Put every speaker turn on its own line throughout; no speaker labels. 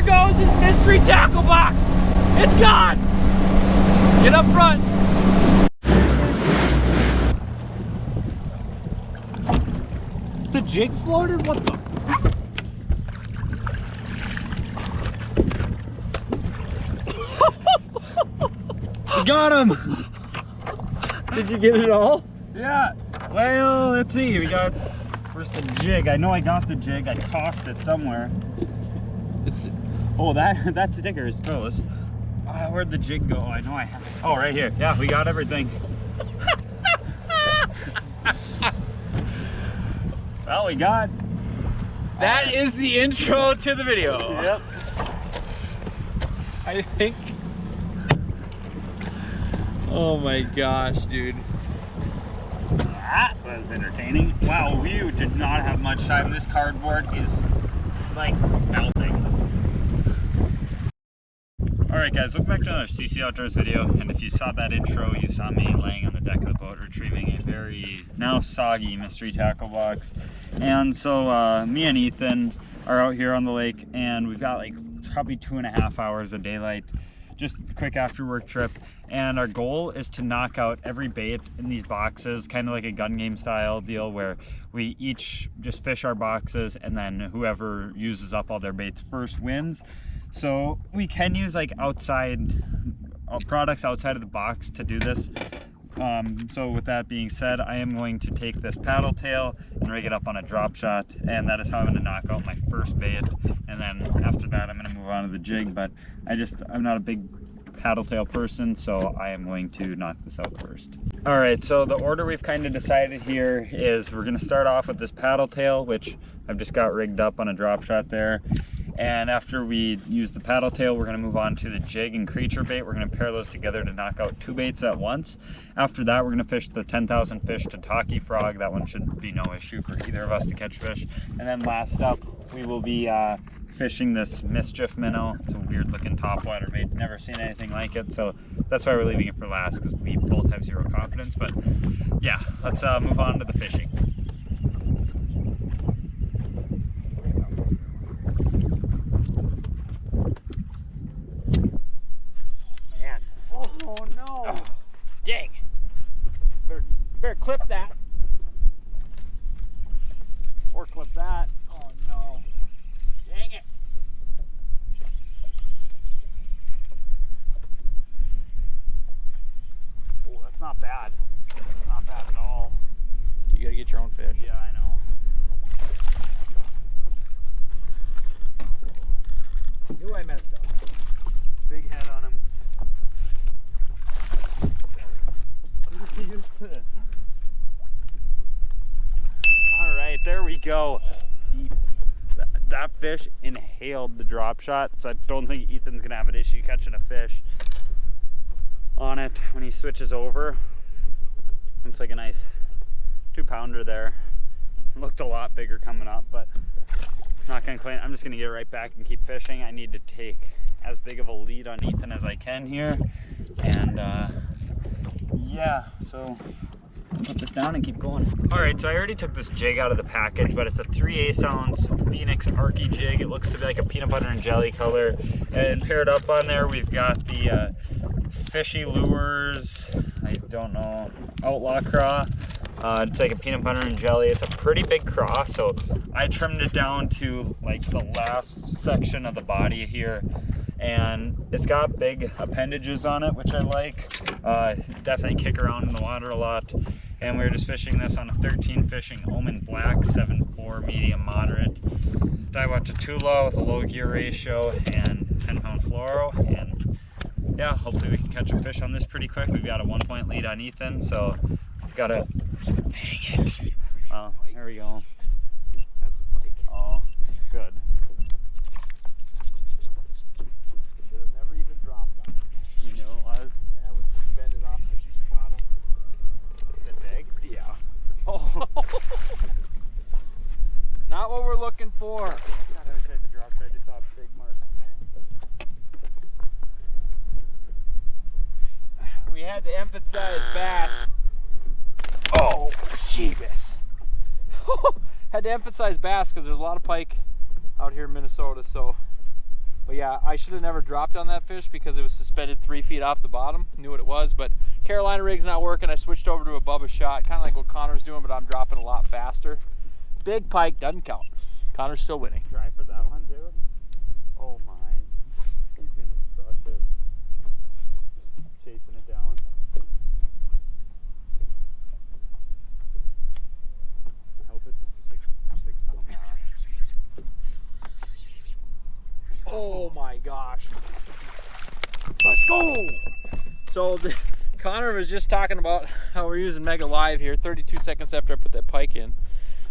goes his mystery tackle box. It's gone. Get up front. The jig floated? What the?
You got him!
Did you get it all?
Yeah. Well, let's see. We got. Where's the jig? I know I got the jig. I tossed it somewhere. Oh, that sticker is close. Where'd the jig go? I know I have it. Oh, right here. Yeah, we got everything. Well, we got.
That is the intro to the video.
Yep.
I think. Oh my gosh, dude.
That was entertaining. Wow, we did not have much time. This cardboard is like melting. Alright guys, welcome back to another CC Outdoors video, and if you saw that intro, you saw me laying on the deck of the boat retrieving a very now soggy mystery tackle box. And so me and Ethan are out here on the lake, and we've got like probably 2.5 hours of daylight, just a quick after work trip, and our goal is to knock out every bait in these boxes, kind of like a gun game style deal where we each just fish our boxes and then whoever uses up all their baits first wins. So we can use like outside products outside of the box to do this. So with that being said, I am going to take this paddle tail and rig it up on a drop shot, and that is how I'm going to knock out my first bait. And then after that, I'm going to move on to the jig, but I'm not a big paddle tail person, so I am going to knock this out first. All right, so the order we've kind of decided here is we're going to start off with this paddle tail, which I've just got rigged up on a drop shot there. And after we use the paddle tail, we're going to move on to the jig and creature bait. We're going to pair those together to knock out 2 baits at once. After that, we're going to fish the 10,000 fish Tataki frog. That one should be no issue for either of us to catch fish. And then last up, we will be fishing this mischief minnow. It's a weird looking topwater bait. Never seen anything like it, so that's why we're leaving it for last, because we both have zero confidence. But yeah, let's move on to the fishing.
Oh no! Oh, dang! Better clip that. Or clip that. Oh no! Dang it! Oh, that's not bad. That's not bad at all. You gotta get your own fish.
Yeah, I know.
Knew I messed up.
Big head on him. All right, there we go. That fish inhaled the drop shot, so I don't think Ethan's gonna have an issue catching a fish on it when he switches over. It's like a nice 2-pounder there. Looked a lot bigger coming up, but not gonna claim. I'm just gonna get right back and keep fishing. I need to take as big of a lead on Ethan as I can here, and yeah, so put this down and keep going. All right, so I already took this jig out of the package, but it's a 3/8 ounce Phoenix Arky jig. It looks to be like a peanut butter and jelly color. And paired up on there, we've got the Fishy Lures, I don't know, Outlaw Craw. It's like a peanut butter and jelly. It's a pretty big craw, so I trimmed it down to like the last section of the body here. And it's got big appendages on it, which I like. Definitely kick around in the water a lot. And we were just fishing this on a 13 fishing Omen Black 7.4 medium moderate Daiwa Tatula with a low gear ratio and 10-pound fluoro. And yeah, hopefully we can catch a fish on this pretty quick. We've got a 1-point lead on Ethan, so we've got to. Dang it! Well, there we go.
That's a pike.
Oh, good.
Should have never even dropped on it.
You know it was.
Yeah, it was suspended off the bottom.
Is it big?
Yeah.
Oh.
Not what we're looking for.
God, I wish I had the drop. I just saw a big mark on there.
We had to emphasize bass. Oh, Jeebus. Had to emphasize bass because there's a lot of pike out here in Minnesota, so But yeah, I should have never dropped on that fish because it was suspended 3 feet off the bottom. Knew what it was, but Carolina rig's not working. I switched over to a Bubba shot, kind of like what Connor's doing, but I'm dropping a lot faster. Big pike doesn't count. Connor's still winning.
Try for that one too. Oh my. He's gonna crush it. Chasing it down. I hope it's like 6 pound bass.
Oh my gosh. Let's go! So Connor was just talking about how we're using Mega Live here 32 seconds after I put that pike in,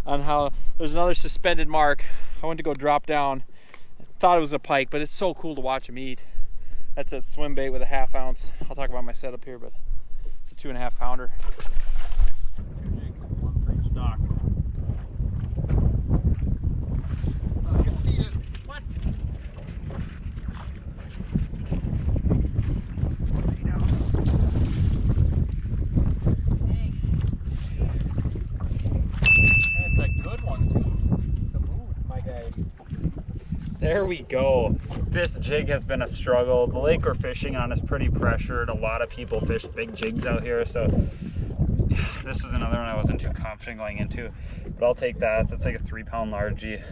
on how there's another suspended mark. I went to go drop down, thought it was a pike, but it's so cool to watch him eat. That's a swim bait with a 1/2 ounce. I'll talk about my setup here, but it's a 2.5 pounder. One for each dock. What? That's a good one too. Kaboom, my guy.
There we go. This jig has been a struggle. The lake we're fishing on is pretty pressured. A lot of people fish big jigs out here, so this was another one I wasn't too confident going into, but I'll take that. That's like a 3 pound largie.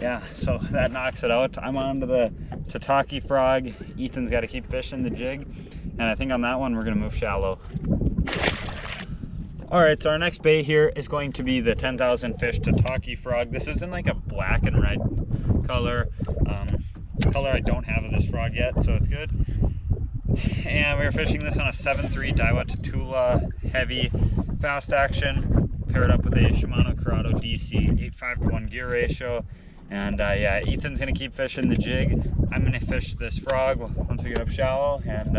Yeah, so that knocks it out. I'm on to the tataki frog. Ethan's got to keep fishing the jig, and I think on that one we're gonna move shallow. All right, so our next bait here is going to be the 10,000 fish tataki frog. This is in like a black and red color. Color I don't have of this frog yet, so it's good. And we were fishing this on a 7.3 Daiwa Tatula heavy fast action, paired up with a Shimano Corrado DC 8:5 gear ratio. And yeah, Ethan's gonna keep fishing the jig. I'm gonna fish this frog once we get up shallow, and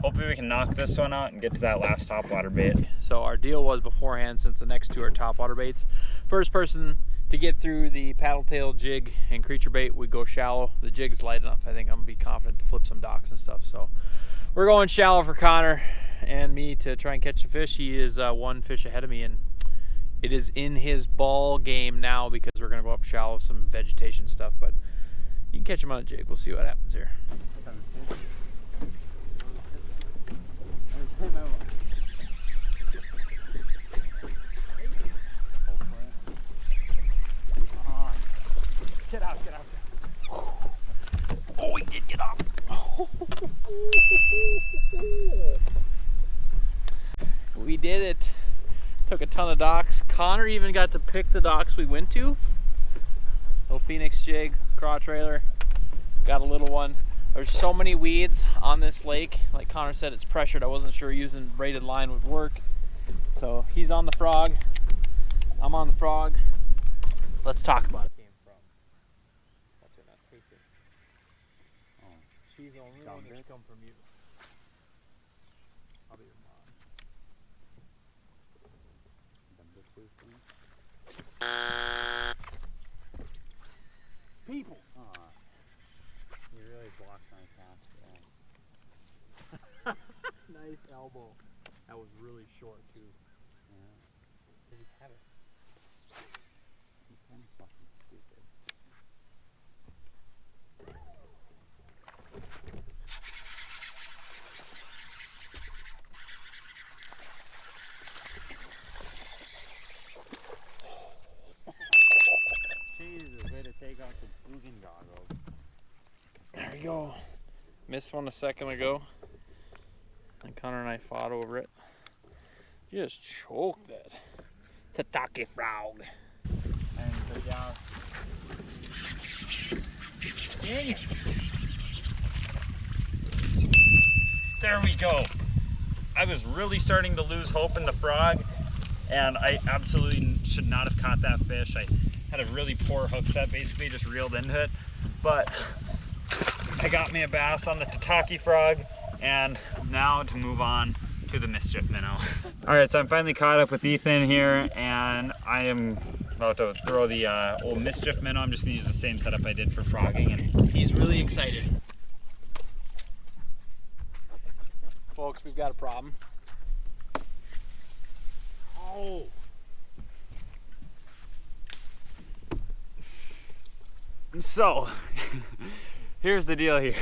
hopefully we can knock this one out and get to that last topwater bait.
So our deal was beforehand, since the next two are topwater baits, first person to get through the paddle tail, jig, and creature bait would go shallow. The jig's light enough. I think I'm gonna be confident to flip some docks and stuff. So we're going shallow for Connor and me to try and catch some fish. He is one fish ahead of me, and it is in his ball game now because we're gonna go up shallow with some vegetation stuff. But you can catch him on a jig. We'll see what happens here.
Get out, get out.
Oh, he did get up. We did it. Took a ton of docks. Connor even got to pick the docks we went to. Little Phoenix jig, craw trailer. Got a little one. There's so many weeds on this lake. Like Connor said, it's pressured. I wasn't sure using braided line would work. So he's on the frog. I'm on the frog. Let's talk about it. She's the only one that's come from you. I'll be your mom. People!
You really blocked my cast.
Nice elbow. That was really short too.
Yeah.
Did he have it?
He's kind of fucking stupid. Jesus, way to take off the Boogan goggles.
There we go. Missed one a second ago. And Connor and I fought over it. Just choked that tataki frog.
And yeah. Dang it. There we go. I was really starting to lose hope in the frog, and I absolutely should not have caught that fish. I had a really poor hook set, basically just reeled into it, but I got me a bass on the tataki frog, and now to move on to the mischief minnow. All right, so I'm finally caught up with Ethen here, and I am about to throw the old mischief minnow. I'm just gonna use the same setup I did for frogging, and
He's really excited. Folks, we've got a problem. Oh!
So, here's the deal here.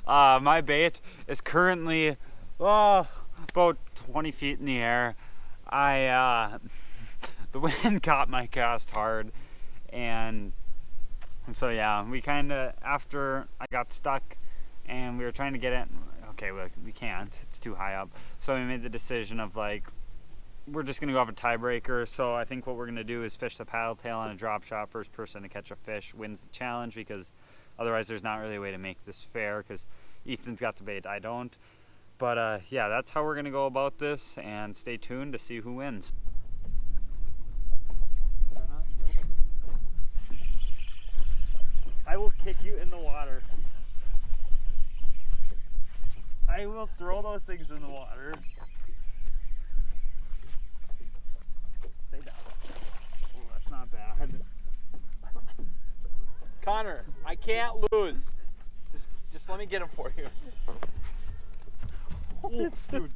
My bait is currently about 20 feet in the air. The wind caught my cast hard, and so yeah, we kind of, after I got stuck and we were trying to get it, okay, we can't, it's too high up, so we made the decision of like, we're just gonna go off a tiebreaker. So I think what we're gonna do is fish the paddle tail on a drop shot. First person to catch a fish wins the challenge, because otherwise there's not really a way to make this fair, because Ethan's got the bait, I don't. But yeah, that's how we're gonna go about this, and stay tuned to see who wins. I will kick you in the water. I will throw those things in the water. Stay down. Oh, that's not bad.
Connor, I can't lose. Just let me get him for you.
Oh, dude.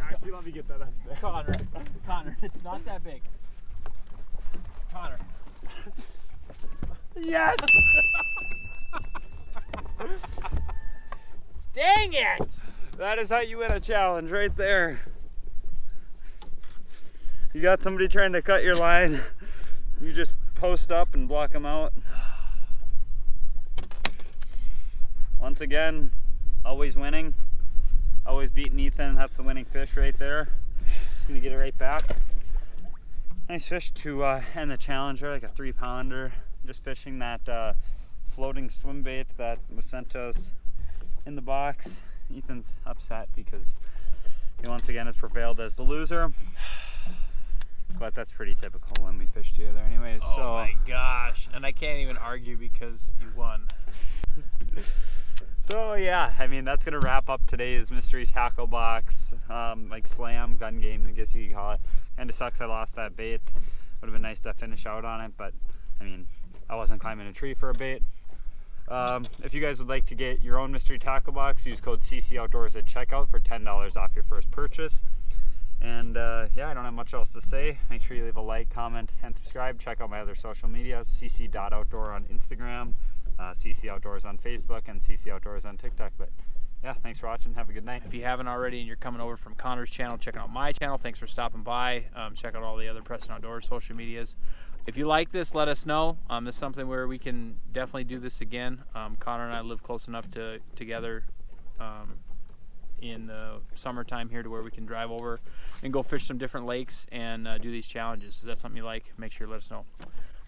Actually, let me get that out of there.
Connor, it's not that big. Connor.
Yes!
Dang it!
That is how you win a challenge right there. You got somebody trying to cut your line, you just post up and block them out. Once again, always winning, always beating Ethan. That's the winning fish right there. Just gonna get it right back. Nice fish to end the challenge there, like a 3-pounder. Just fishing that floating swim bait that was sent to us in the box. Ethan's upset because he once again has prevailed as the loser, but that's pretty typical when we fish together anyways.
Oh
so
my gosh, and I can't even argue because you won.
So yeah, I mean, that's gonna wrap up today's mystery tackle box, like slam gun game, I guess you could call it. Kinda sucks I lost that bait. Would have been nice to finish out on it, but I mean, I wasn't climbing a tree for a bait. If you guys would like to get your own mystery tackle box, use code ccoutdoors at checkout for $10 off your first purchase. And yeah, I don't have much else to say. Make sure you leave a like, comment, and subscribe. Check out my other social media, cc.outdoor on Instagram, CC Outdoors on Facebook, and CC Outdoors on TikTok. But yeah, thanks for watching. Have a good night.
If you haven't already and you're coming over from Connor's channel, check out my channel. Thanks for stopping by. Check out all the other Preston Outdoors social medias. If you like this, let us know. This is something where we can definitely do this again. Connor and I live close enough together in the summertime here to where we can drive over and go fish some different lakes and do these challenges. Is that something you like? Make sure you let us know.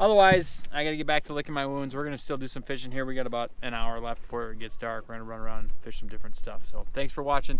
Otherwise, I got to get back to licking my wounds. We're going to still do some fishing here. We got about an hour left before it gets dark. We're going to run around and fish some different stuff. So thanks for watching.